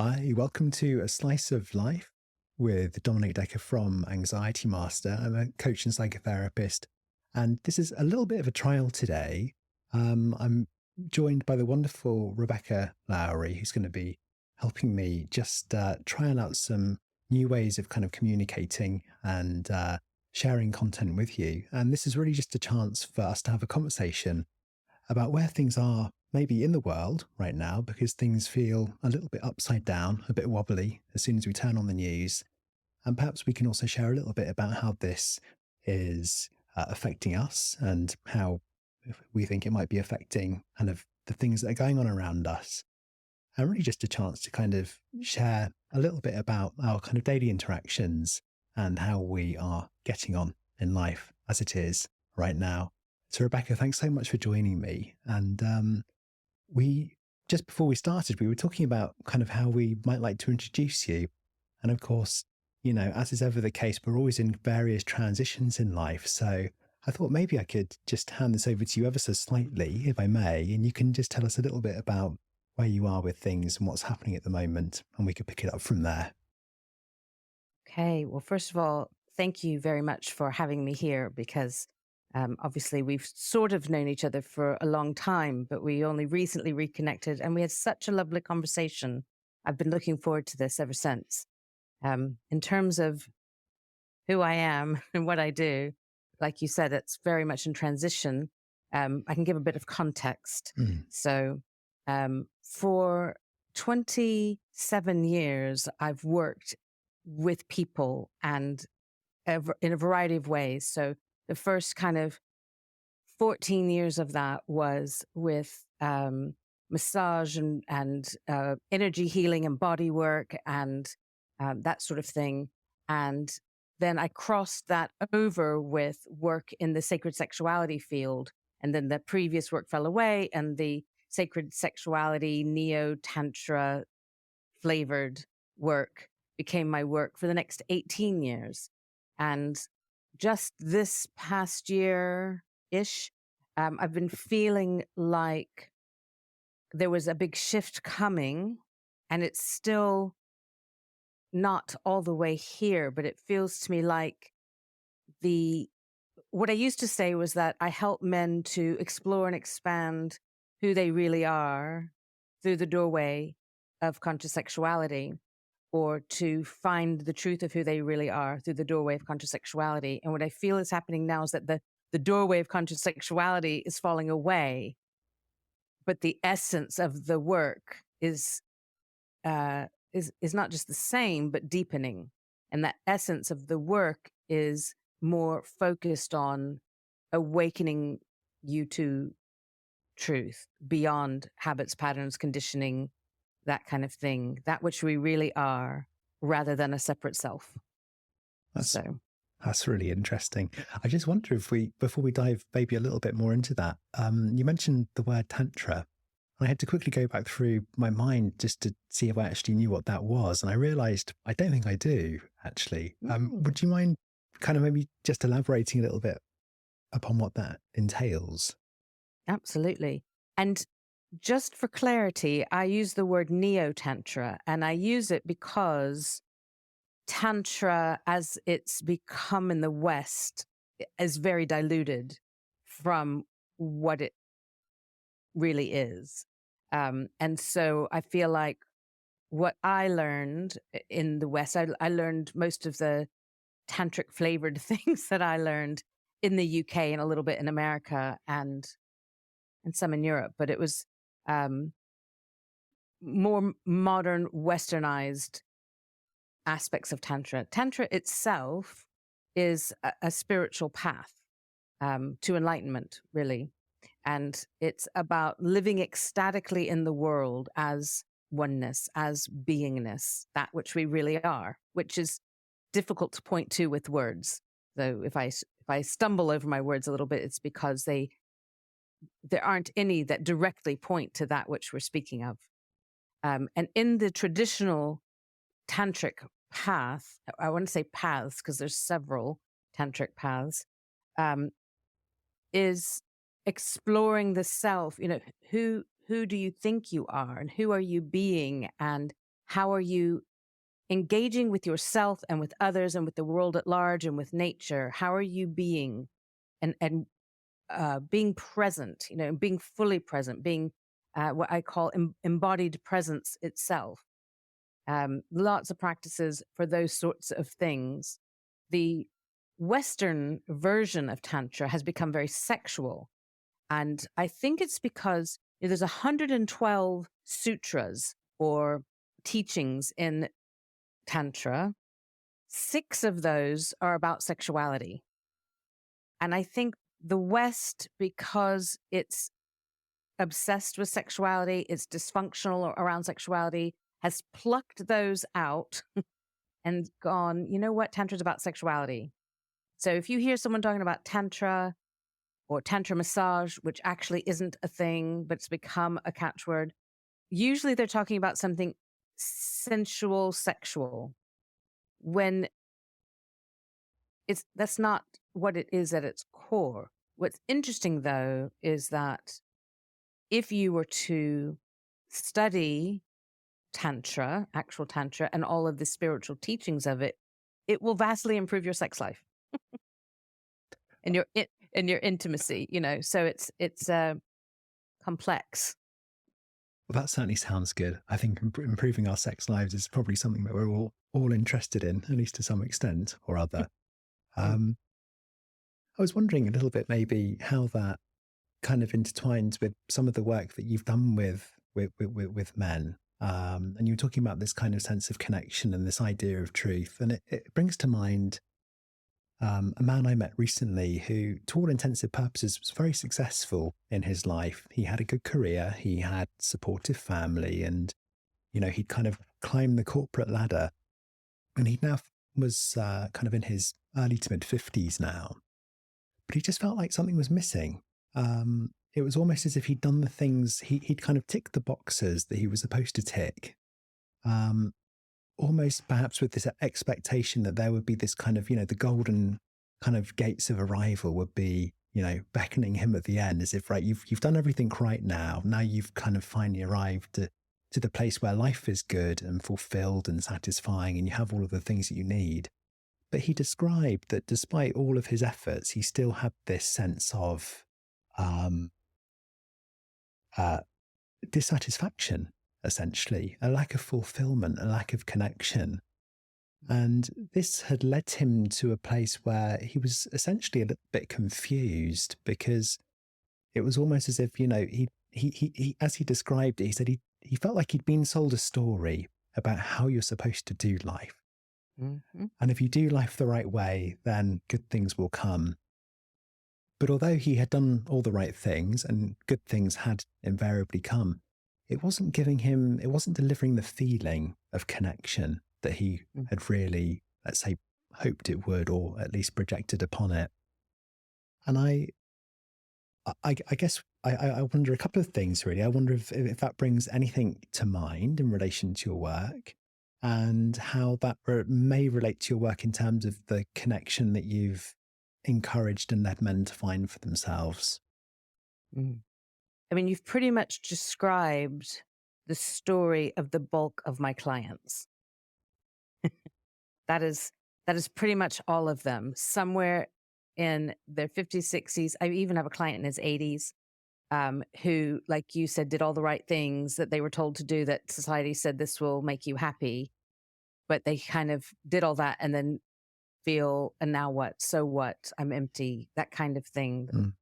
Hi, welcome to A Slice of Life with Dominic Decker from Anxiety Master. I'm a coach and psychotherapist, and this is a little bit of a trial today. I'm joined by the wonderful Rebecca Lowrie, who's going to be helping me just trying out some new ways of kind of communicating and sharing content with you. And this is really just a chance for us to have a conversation about where things are maybe in the world right now, because things feel a little bit upside down, a bit wobbly as soon as we turn on the news. And perhaps we can also share a little bit about how this is affecting us and how we think it might be affecting kind of the things that are going on around us. And really just a chance to kind of share a little bit about our kind of daily interactions and how we are getting on in life as it is right now. So, Rebecca, thanks so much for joining me. And we just before we started, we were talking about kind of how we might like to introduce you. And of course, as is ever the case, we're always in various transitions in life. So I thought maybe I could just hand this over to you ever so slightly, if I may, and you can just tell us a little bit about where you are with things and what's happening at the moment, and we could pick it up from there. Okay. Well, first of all, thank you very much for having me here because obviously we've sort of known each other for a long time, but we only recently reconnected and we had such a lovely conversation. I've been looking forward to this ever since. In terms of who I am and what I do, like you said, it's very much in transition. I can give a bit of context. Mm. So, for 27 years, I've worked with people and in a variety of ways. So the first kind of 14 years of that was with massage and energy healing and body work and that sort of thing. And then I crossed that over with work in the sacred sexuality field. And then the previous work fell away, and the sacred sexuality, neo tantra flavored work became my work for the next 18 years. And just this past year ish, I've been feeling like there was a big shift coming, and it's still not all the way here, but it feels to me like the what I used to say was that I help men to explore and expand who they really are through the doorway of conscious sexuality, or to find the truth of who they really are through the doorway of conscious sexuality. And what I feel is happening now is that the doorway of conscious sexuality is falling away, but the essence of the work is not just the same, but deepening. And that essence of the work is more focused on awakening you to truth beyond habits, patterns, conditioning, that kind of thing, that which we really are, rather than a separate self. That's So, that's really interesting. I just wonder if before we dive maybe a little bit more into that, you mentioned the word tantra. And I had to quickly go back through my mind just to see if I actually knew what that was. And I realized I don't think I do, actually. mm, Would you mind kind of maybe just elaborating a little bit upon what that entails? absolutely. And just for clarity, I use the word neo tantra, and I use it because tantra, as it's become in the West, is very diluted from what it really is. And so I feel like what I learned in the West, I learned most of the tantric flavored things that I learned in the UK and a little bit in America and some in Europe, but it was um, more modern, westernized aspects of Tantra. Tantra itself is a spiritual path to enlightenment, really. And it's about living ecstatically in the world as oneness, as beingness, that which we really are, which is difficult to point to with words. So if I stumble over my words a little bit, it's because there aren't any that directly point to that which we're speaking of. And in the traditional tantric path, I want to say paths because there's several tantric paths, um, is exploring the self. Who do you think you are, and who are you being, and How are you engaging with yourself and with others and with the world at large and with nature? How are you being and being present, being fully present, being what I call embodied presence itself? Lots of practices for those sorts of things. The Western version of Tantra has become very sexual. And I think it's because there's 112 sutras or teachings in Tantra. 6 of those are about sexuality. And I think the West, because it's obsessed with sexuality, it's dysfunctional around sexuality, has plucked those out and gone, you know what? Tantra's about sexuality. So if you hear someone talking about Tantra or Tantra massage, which actually isn't a thing, but it's become a catchword, usually they're talking about something sensual, sexual, when that's not what it is at its core. What's interesting, though, is that if you were to study Tantra, actual Tantra, and all of the spiritual teachings of it, it will vastly improve your sex life and your intimacy. So it's complex. Well, that certainly sounds good. I think improving our sex lives is probably something that we're all interested in, at least to some extent or other. Mm. I was wondering a little bit maybe how that kind of intertwines with some of the work that you've done with men. And you were talking about this kind of sense of connection and this idea of truth. And it brings to mind a man I met recently who, to all intensive purposes, was very successful in his life. He had a good career, he had supportive family, and he'd kind of climbed the corporate ladder. And he now was kind of in his early to mid 50s now, but he just felt like something was missing. It was almost as if he'd done the things, he'd kind of ticked the boxes that he was supposed to tick. Almost perhaps with this expectation that there would be this kind of, the golden kind of gates of arrival would be, beckoning him at the end, as if, right, you've done everything right now. Now you've kind of finally arrived to the place where life is good and fulfilled and satisfying, and you have all of the things that you need. But he described that despite all of his efforts, he still had this sense of dissatisfaction, essentially, a lack of fulfillment, a lack of connection. And this had led him to a place where he was essentially a little bit confused, because it was almost as if, he as he described it, he said he felt like he'd been sold a story about how you're supposed to do life. Mm-hmm. And if you do life the right way, then good things will come. But although he had done all the right things and good things had invariably come, it wasn't delivering the feeling of connection that he had really, let's say, hoped it would, or at least projected upon it. And I guess I wonder a couple of things, really. I wonder if that brings anything to mind in relation to your work, and how that may relate to your work in terms of the connection that you've encouraged and led men to find for themselves. I mean, you've pretty much described the story of the bulk of my clients. That is pretty much all of them. Somewhere in their 50s, 60s. I even have a client in his 80s who, like you said, did all the right things that they were told to do, that society said this will make you happy. But they kind of did all that and then feel, and now what? So what? I'm empty, that kind of thing.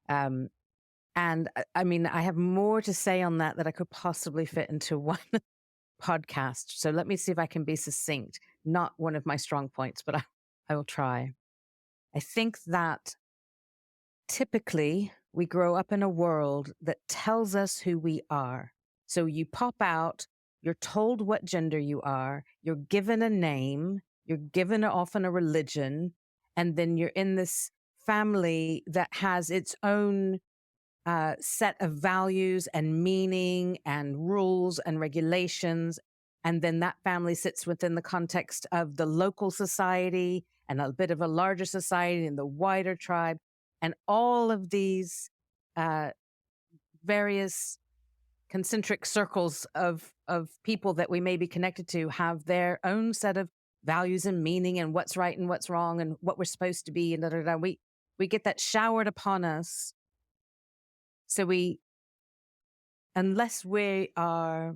And I mean, I have more to say on that I could possibly fit into one podcast. So let me see if I can be succinct. Not one of my strong points, but I will try. I think that typically we grow up in a world that tells us who we are. So you pop out, you're told what gender you are, you're given a name, you're given often a religion, and then you're in this family that has its own set of values and meaning and rules and regulations. And then that family sits within the context of the local society and a bit of a larger society and the wider tribe. And all of these various concentric circles of of people that we may be connected to have their own set of values and meaning and what's right and what's wrong and what we're supposed to be and da da da. We get that showered upon us. So unless we are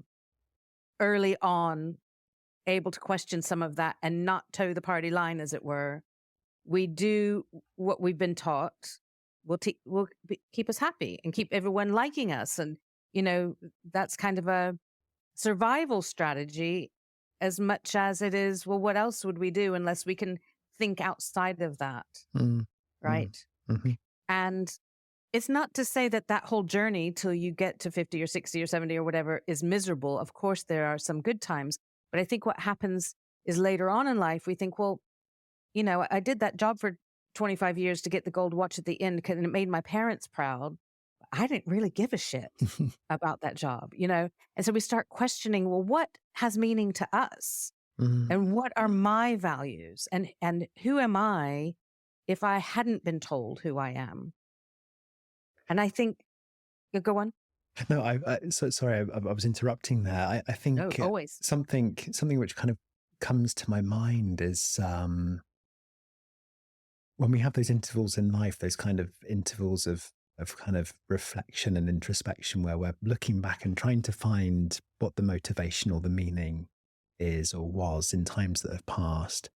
early on able to question some of that and not toe the party line, as it were, we do what we've been taught will keep us happy and keep everyone liking us. And, that's kind of a survival strategy as much as it is, well, what else would we do unless we can think outside of that? Mm, right? mm-hmm. And it's not to say that whole journey till you get to 50 or 60 or 70 or whatever is miserable. Of course, there are some good times. But I think what happens is later on in life, we think, well, I did that job for 25 years to get the gold watch at the end and it made my parents proud. I didn't really give a shit about that job, And so we start questioning, well, what has meaning to us? Mm. And what are my values? And who am I if I hadn't been told who I am? And I think, go on. No, so sorry, I was interrupting there. I think No, always. something which kind of comes to my mind is when we have those intervals in life, those kind of intervals of kind of reflection and introspection, where we're looking back and trying to find what the motivation or the meaning is or was in times that have passed.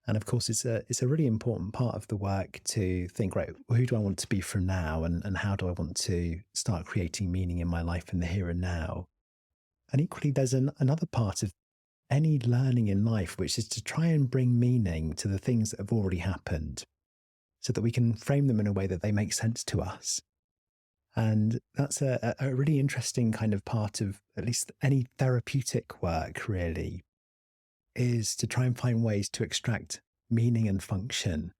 And of course, it's a really important part of the work to think, right, who do I want to be from now? And how do I want to start creating meaning in my life in the here and now? And equally, there's another part of any learning in life, which is to try and bring meaning to the things that have already happened so that we can frame them in a way that they make sense to us. And that's a really interesting kind of part of at least any therapeutic work, really, is to try and find ways to extract meaning and function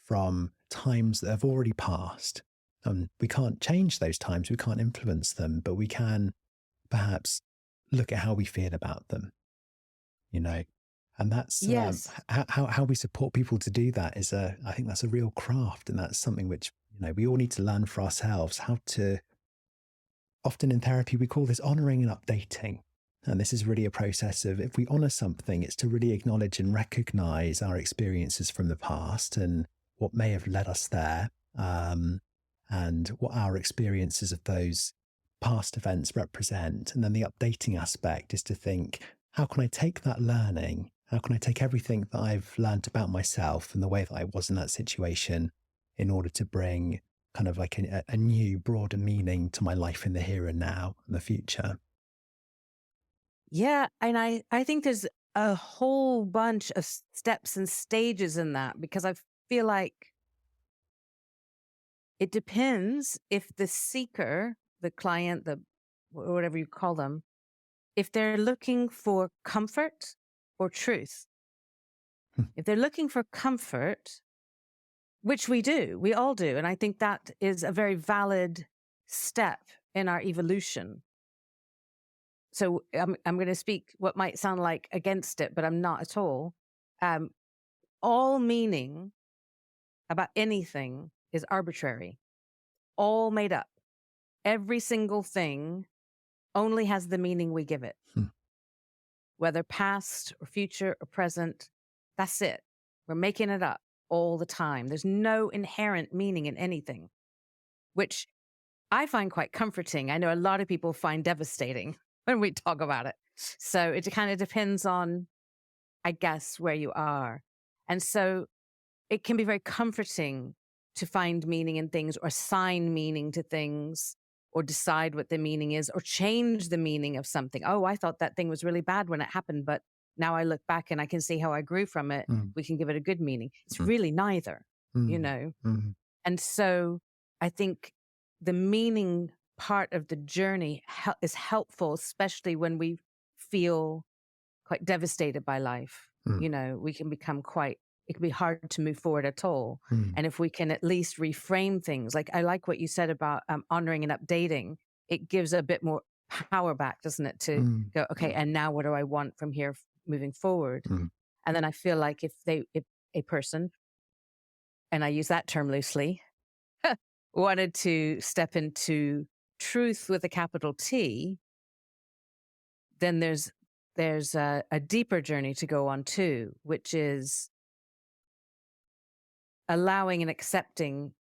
from times that have already passed. And we can't change those times, we can't influence them, but we can perhaps look at how we feel about them, And that's yes. How we support people to do that is I think that's a real craft, and that's something which we all need to learn for ourselves. How to, often in therapy we call this honoring and updating, and this is really a process of, if we honor something, it's to really acknowledge and recognize our experiences from the past and what may have led us there, and what our experiences of those past events represent. And then the updating aspect is to think, how can I take that learning? How can I take everything that I've learned about myself and the way that I was in that situation in order to bring kind of like a new, broader meaning to my life in the here and now and the future? Yeah. And I think there's a whole bunch of steps and stages in that, because I feel like it depends if the seeker, the client, whatever you call them, if they're looking for comfort or truth. If they're looking for comfort, which we all do, and I think that is a very valid step in our evolution. So I'm going to speak what might sound like against it, but I'm not at all. All meaning about anything is arbitrary, all made up. Every single thing only has the meaning we give it. Whether past or future or present, that's it. We're making it up all the time. There's no inherent meaning in anything, which I find quite comforting. I know a lot of people find devastating when we talk about it. So it kind of depends on, I guess, where you are. And so it can be very comforting to find meaning in things, or assign meaning to things, or decide what the meaning is, or change the meaning of something. Oh, I thought that thing was really bad when it happened, but now I look back and I can see how I grew from it. We can give it a good meaning. It's really neither, And so I think the meaning part of the journey is helpful, especially when we feel quite devastated by life. We can become it can be hard to move forward at all. And if we can at least reframe things, like I like what you said about honoring and updating, it gives a bit more power back, doesn't it? To go, okay, and now what do I want from here moving forward? And then I feel like if a person, and I use that term loosely, wanted to step into truth with a capital T, then there's a deeper journey to go on too, which is allowing and accepting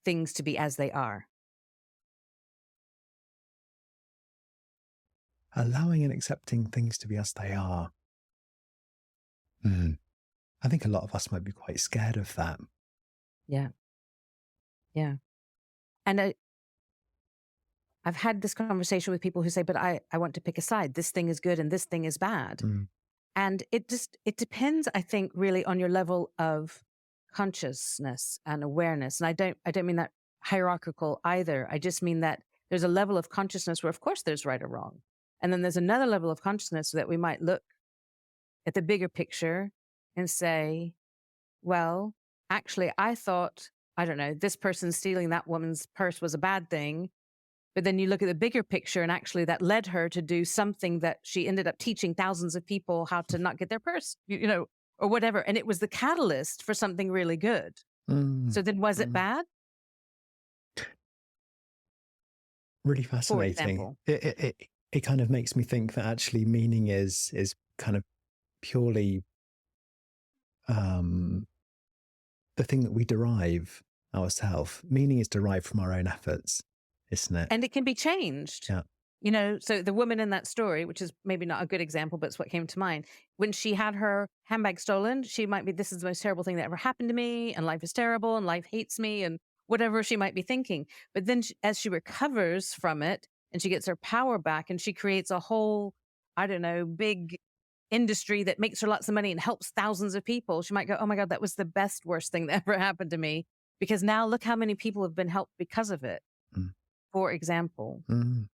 things to be as they are. Allowing and accepting things to be as they are. Hmm. I think a lot of us might be quite scared of that. Yeah. Yeah. And I've had this conversation with people who say, but I want to pick a side. This thing is good and this thing is bad. Mm. And it depends, I think, really on your level of consciousness and awareness. And I don't mean that hierarchical either. I just mean that there's a level of consciousness where, of course, there's right or wrong. And then there's another level of consciousness that we might look at the bigger picture and say, well, actually, I thought, I don't know, this person stealing that woman's purse was a bad thing. But then you look at the bigger picture, and actually that led her to do something that she ended up teaching thousands of people how to not get their purse, or whatever. And it was the catalyst for something really good. Mm. So then was it Mm. bad? Really For fascinating. example. It kind of makes me think that actually meaning is kind of purely the thing that we derive ourselves. Meaning is derived from our own efforts, isn't it? And it can be changed. Yeah. So the woman in that story, which is maybe not a good example, but it's what came to mind. When she had her handbag stolen, she might be, this is the most terrible thing that ever happened to me, and life is terrible, and life hates me, and whatever she might be thinking. But then as she recovers from it, and she gets her power back, and she creates a whole, I don't know, big industry that makes her lots of money and helps thousands of people, she might go, oh my God, that was the best, worst thing that ever happened to me. Because now look how many people have been helped because of it, Mm. for example. Mm.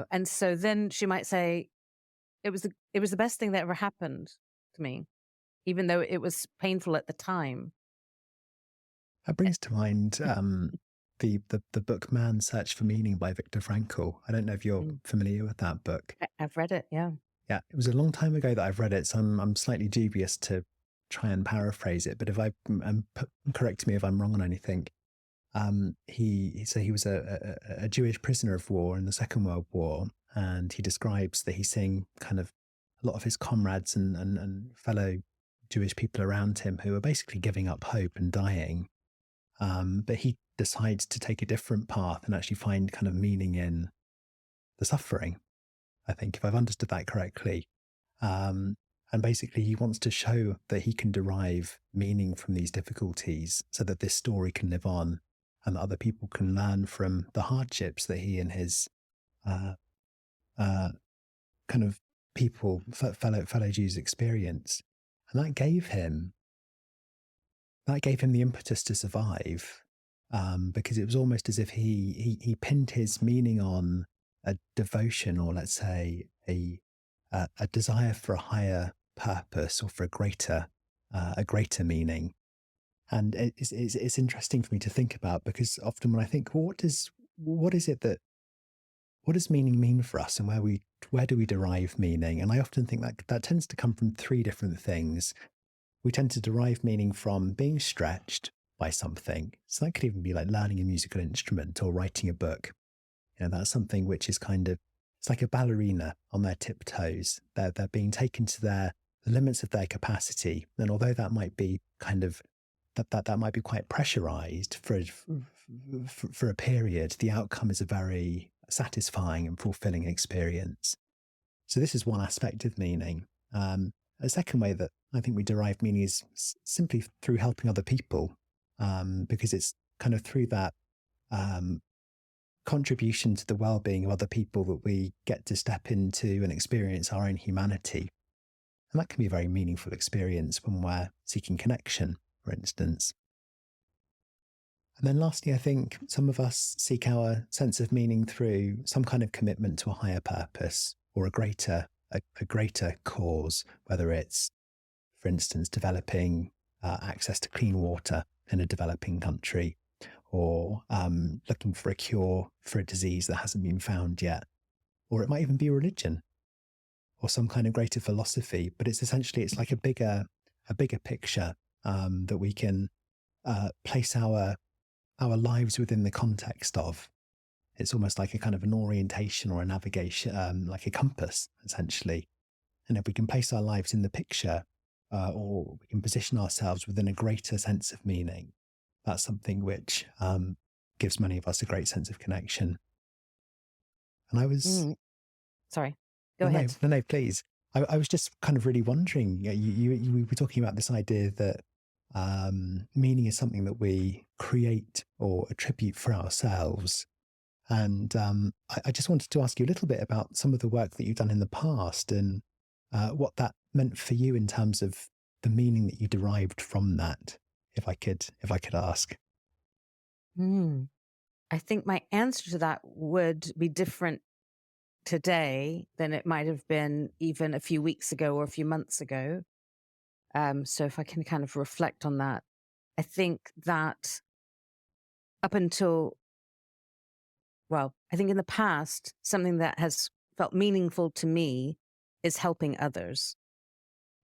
And so then she might say, it was the best thing that ever happened to me, even though it was painful at the time. That brings to mind the book Man's Search for Meaning by Viktor Frankl. I don't know if you're Mm. familiar with that book. I've read it, yeah. Yeah, it was a long time ago that I've read it, so I'm slightly dubious to try and paraphrase it. But if correct me if I'm wrong on anything. He was a Jewish prisoner of war in the Second World War, and he describes that he's seeing kind of a lot of his comrades and fellow Jewish people around him who are basically giving up hope and dying. But he decides to take a different path and actually find kind of meaning in the suffering. I think, if I've understood that correctly. And basically, he wants to show that he can derive meaning from these difficulties so that this story can live on and that other people can learn from the hardships that he and his kind of fellow Jews experience. And that gave him the impetus to survive, because it was almost as if he pinned his meaning on a devotion, or let's say a desire for a higher purpose or for a greater meaning. And it's interesting for me to think about, because often when I think, well, what does meaning mean for us, and where do we derive meaning? And I often think that tends to come from three different things. We tend to derive meaning from being stretched by something. So that could even be like learning a musical instrument or writing a book. That's something which is it's like a ballerina on their tiptoes. They're being taken to the limits of their capacity. And although that might be that might be quite pressurized for a period, the outcome is a very satisfying and fulfilling experience. So this is one aspect of meaning. A second way that I think we derive meaning is simply through helping other people, because it's kind of through that contribution to the well-being of other people that we get to step into and experience our own humanity. And that can be a very meaningful experience when we're seeking connection, for instance. And then lastly, I think some of us seek our sense of meaning through some kind of commitment to a higher purpose or a greater cause, whether it's, for instance, developing access to clean water in a developing country, or looking for a cure for a disease that hasn't been found yet. Or it might even be religion or some kind of greater philosophy, but it's like a bigger picture that we can place our lives within the context of, It's almost like a kind of an orientation or a navigation, like a compass, essentially. And if we can place our lives in the picture, or we can position ourselves within a greater sense of meaning, that's something which gives many of us a great sense of connection. And I was, Sorry, go no, ahead. no, please. I was just kind of really wondering. We were talking about this idea that meaning is something that we create or attribute for ourselves. And I just wanted to ask you a little bit about some of the work that you've done in the past and what that meant for you in terms of the meaning that you derived from that, if I could ask. I think my answer to that would be different today than it might have been even a few weeks ago or a few months ago. So if I can kind of reflect on that, I think that up until, well, I think in the past, something that has felt meaningful to me is helping others.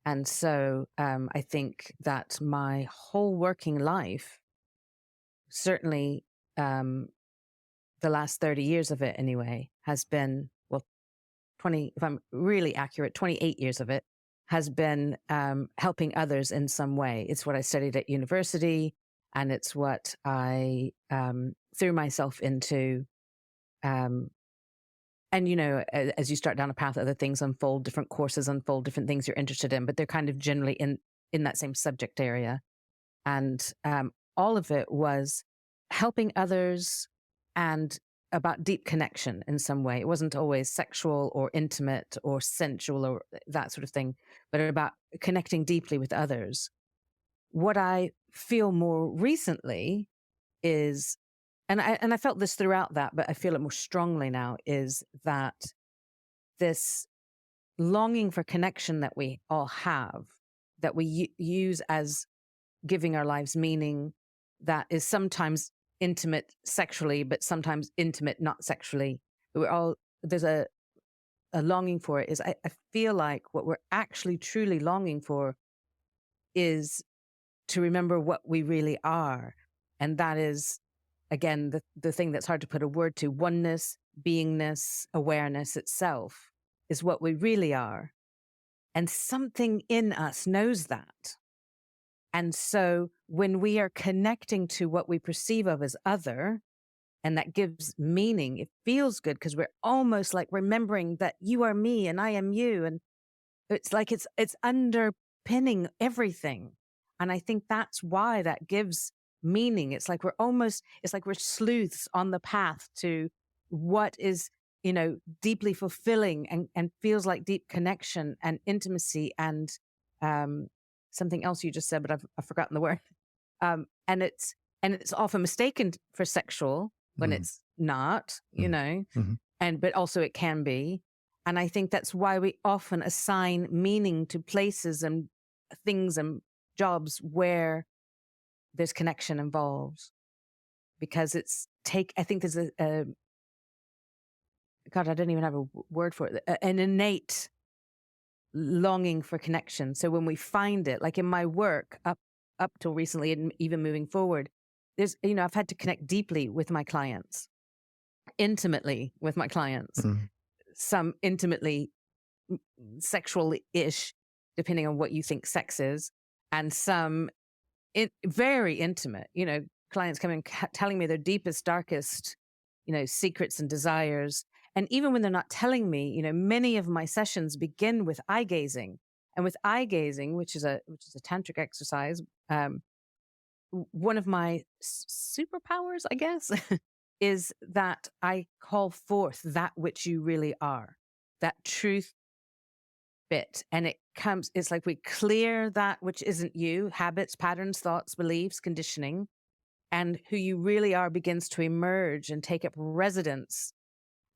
And so I think that my whole working life, certainly the last 30 years of it anyway, has been, well, 20, if I'm really accurate, 28 years of it has been helping others in some way. It's what I studied at university, and it's what I threw myself into. And, you know, as you start down a path, other things unfold, different courses unfold, different things you're interested in, but they're kind of generally in that same subject area. And all of it was helping others and about deep connection in some way. It wasn't always sexual or intimate or sensual or that sort of thing, but about connecting deeply with others. What I feel more recently is, and I felt this throughout that, but I feel it more strongly now, is that this longing for connection that we all have, that we use as giving our lives meaning, that is sometimes intimate sexually, but sometimes intimate not sexually. We're all, there's a longing for it. Is I feel like what we're actually truly longing for is to remember what we really are. And that is, again, the thing that's hard to put a word to: oneness, beingness, awareness itself is what we really are. And something in us knows that. And so when we are connecting to what we perceive of as other, and that gives meaning, it feels good because we're almost like remembering that you are me and I am you. And it's like it's underpinning everything. And I think that's why that gives meaning. It's like we're sleuths on the path to what is, you know, deeply fulfilling and feels like deep connection and intimacy and something else you just said, but I've forgotten the word. And it's often mistaken for sexual when it's not, you know, but also it can be. And I think that's why we often assign meaning to places and things and jobs where there's connection involved, because I think there's God, I don't even have a word for it, an innate longing for connection. So when we find it, like in my work up till recently and even moving forward, there's, you know, I've had to connect deeply with my clients, intimately with my clients, some intimately sexual-ish, depending on what you think sex is, and some very intimate, you know, clients coming telling me their deepest, darkest, you know, secrets and desires. And even when they're not telling me, you know, many of my sessions begin with eye gazing. And with eye gazing, which is a tantric exercise, one of my superpowers, I guess, is that I call forth that which you really are, that truth bit. And it's like we clear that which isn't you: habits, patterns, thoughts, beliefs, conditioning, and who you really are begins to emerge and take up residence.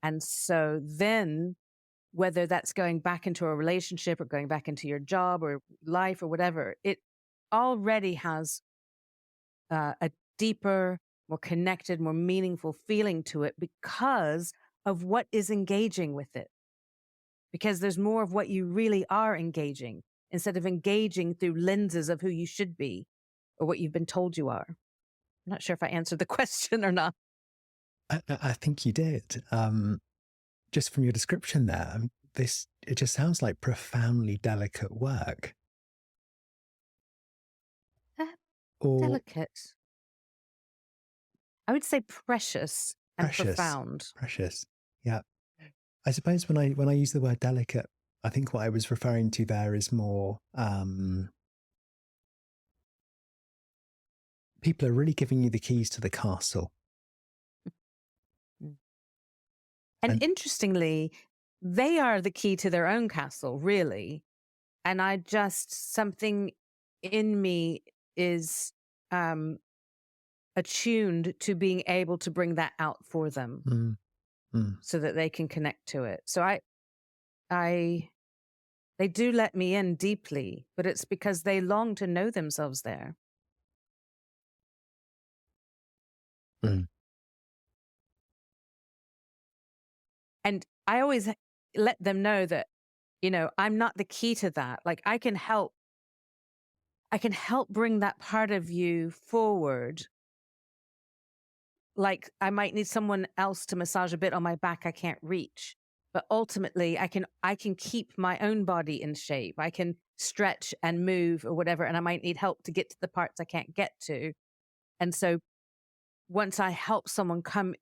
And so then, whether that's going back into a relationship or going back into your job or life or whatever, it already has a deeper, more connected, more meaningful feeling to it because of what is engaging with it. Because there's more of what you really are engaging, instead of engaging through lenses of who you should be or what you've been told you are. I'm not sure if I answered the question or not. I think you did. Just from your description there, it just sounds like profoundly delicate work. Uh, Or Delicate. I would say precious and precious. profound. Precious. Yeah. I suppose when I use the word delicate, I think what I was referring to there is more people are really giving you the keys to the castle. Mm. And And interestingly, they are the key to their own castle, really. And something in me is um, attuned to being able to bring that out for them mm, mm. so that they can connect to it. So I, they do let me in deeply, but it's because they long to know themselves there. Mm. And I always let them know that, I'm not the key to that. Like I can help bring that part of you forward. Like I might need someone else to massage a bit on my back I can't reach. But ultimately I can keep my own body in shape. I can stretch and move or whatever, and I might need help to get to the parts I can't get to. And so once I help someone come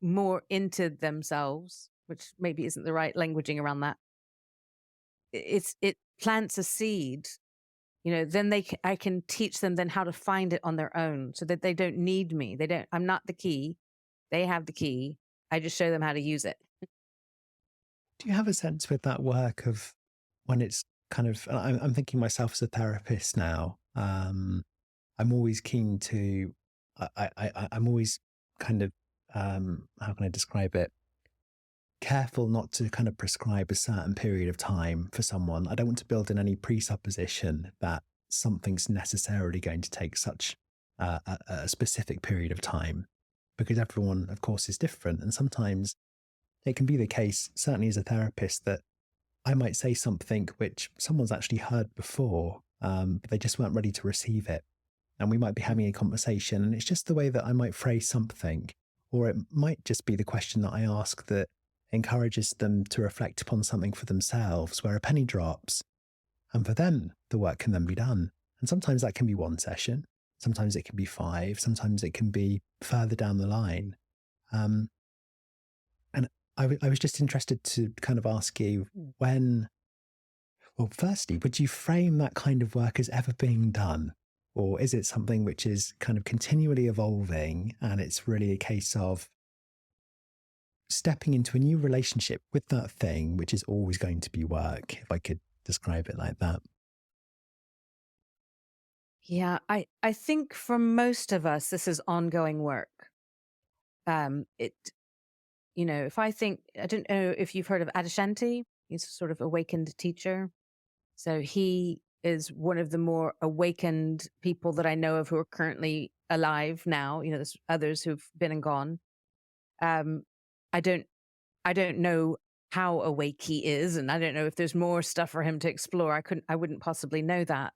more into themselves, which maybe isn't the right languaging around that, it plants a seed. Then I can teach them then how to find it on their own so that they don't need me. I'm not the key. They have the key. I just show them how to use it. Do you have a sense with that work of when it's kind of, I'm thinking myself as a therapist now. I'm always keen to, I'm always kind of, how can I describe it? Careful not to kind of prescribe a certain period of time for someone. I don't want to build in any presupposition that something's necessarily going to take such a specific period of time, because everyone, of course, is different. And sometimes it can be the case, certainly as a therapist, that I might say something which someone's actually heard before, but they just weren't ready to receive it. And we might be having a conversation, and it's just the way that I might phrase something, or it might just be the question that I ask that encourages them to reflect upon something for themselves, where a penny drops. And for them, the work can then be done. And sometimes that can be one session, sometimes it can be five, sometimes it can be further down the line. Um, and I was just interested to kind of ask you well, firstly, would you frame that kind of work as ever being done? Or is it something which is kind of continually evolving and it's really a case of stepping into a new relationship with that thing, which is always going to be work, if I could describe it like that? Yeah, I think for most of us, this is ongoing work. It, if I don't know if you've heard of Adyashanti. He's a sort of awakened teacher. So he is one of the more awakened people that I know of who are currently alive now. There's others who've been and gone. Um, I don't, I don't know how awake he is, and I don't know if there's more stuff for him to explore. I wouldn't possibly know that.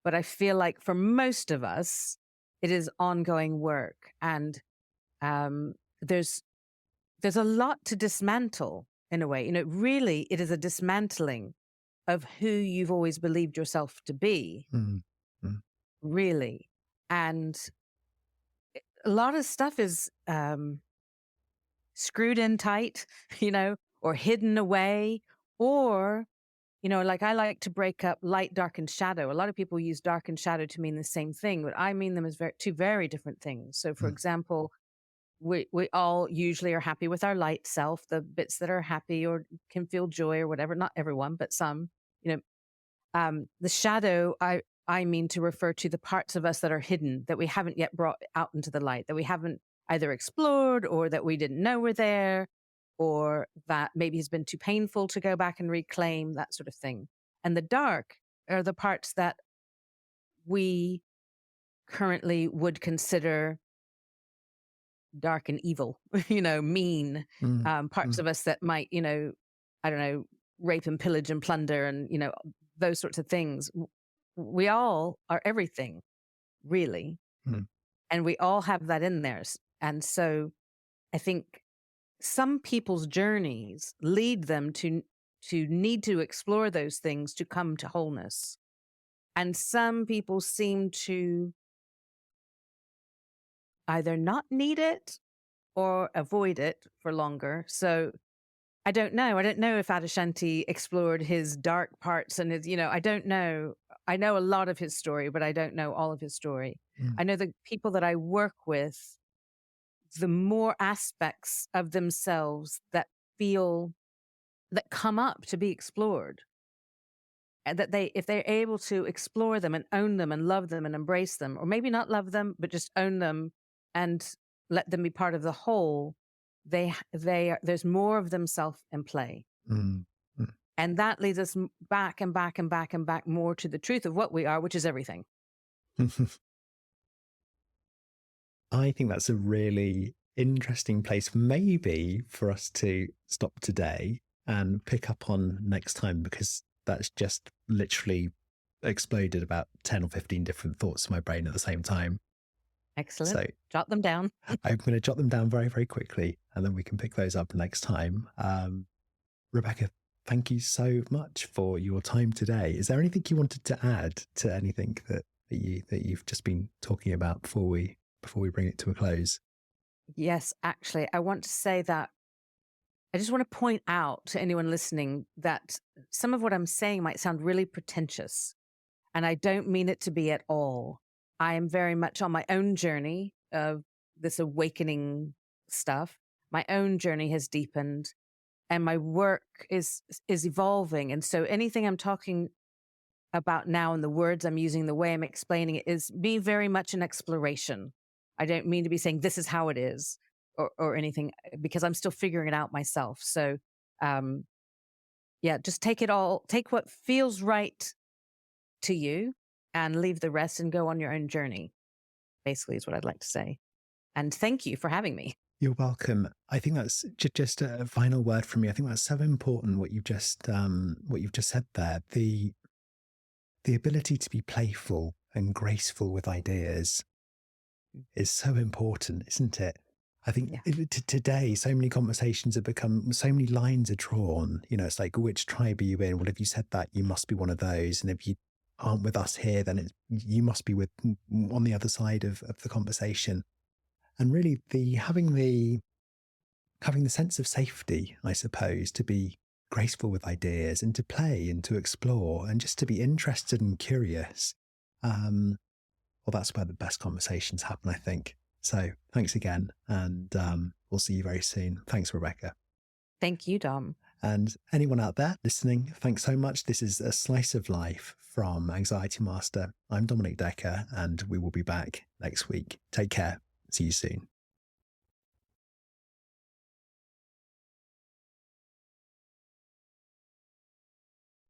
But I feel like for most of us, it is ongoing work, and um, there's there's a lot to dismantle in a way. Really, it is a dismantling of who you've always believed yourself to be, Mm, mm, really. And a lot of stuff is screwed in tight, or hidden away, or, like I like to break up light, dark, and shadow. A lot of people use dark and shadow to mean the same thing, but I mean them as two very different things. So, for mm, example, we all usually are happy with our light self, the bits that are happy or can feel joy or whatever. Not everyone, but some. You know, the shadow, I mean to refer to the parts of us that are hidden, that we haven't yet brought out into the light, that we haven't either explored or that we didn't know were there, or that maybe has been too painful to go back and reclaim, that sort of thing. And the dark are the parts that we currently would consider dark and evil, mean, mm, parts mm, of us that might, I don't know, rape and pillage and plunder and, those sorts of things. We all are everything, really. mm, And we all have that in there. And so I think some people's journeys lead them to need to explore those things to come to wholeness. And some people seem to either not need it or avoid it for longer. So I don't know. I don't know if Adyashanti explored his dark parts and his, I don't know. I know a lot of his story, but I don't know all of his story. Mm. I know the people that I work with, the more aspects of themselves that come up to be explored, and that if they're able to explore them and own them and love them and embrace them, or maybe not love them, but just own them and let them be part of the whole, there's more of themselves in play. Mm. Mm. And that leads us back and back and back and back more to the truth of what we are, which is everything. I think that's a really interesting place, maybe for us to stop today and pick up on next time, because that's just literally exploded about 10 or 15 different thoughts in my brain at the same time. Excellent. So Jot them down. I'm going to jot them down very, very quickly, and then we can pick those up next time. Rebecca, thank you so much for your time today. Is there anything you wanted to add to anything that you've just been talking about before we bring it to a close? Yes, actually, I want to say that I just want to point out to anyone listening that some of what I'm saying might sound really pretentious, and I don't mean it to be at all. I am very much on my own journey of this awakening stuff. My own journey has deepened, and my work is evolving. And so anything I'm talking about now and the words I'm using, the way I'm explaining it, is me very much an exploration. I don't mean to be saying this is how it is or anything, because I'm still figuring it out myself. So, just take what feels right to you and leave the rest and go on your own journey, basically is what I'd like to say. And thank you for having me. You're welcome. I think that's just a final word from me. I think that's so important what you've just said there. The ability to be playful and graceful with ideas is so important, isn't it? I think today, so many conversations have become, so many lines are drawn. It's like, which tribe are you in? Well, if you said that, you must be one of those. And if you aren't with us here, then you must be on the other side of the conversation. And really, having the sense of safety, I suppose, to be graceful with ideas and to play and to explore and just to be interested and curious. Well, that's where the best conversations happen, I think. So thanks again. And we'll see you very soon. Thanks, Rebecca. Thank you, Dom. And anyone out there listening, thanks so much. This is A Slice of Life from Anxiety Master. I'm Dominic Decker, and we will be back next week. Take care. See you soon.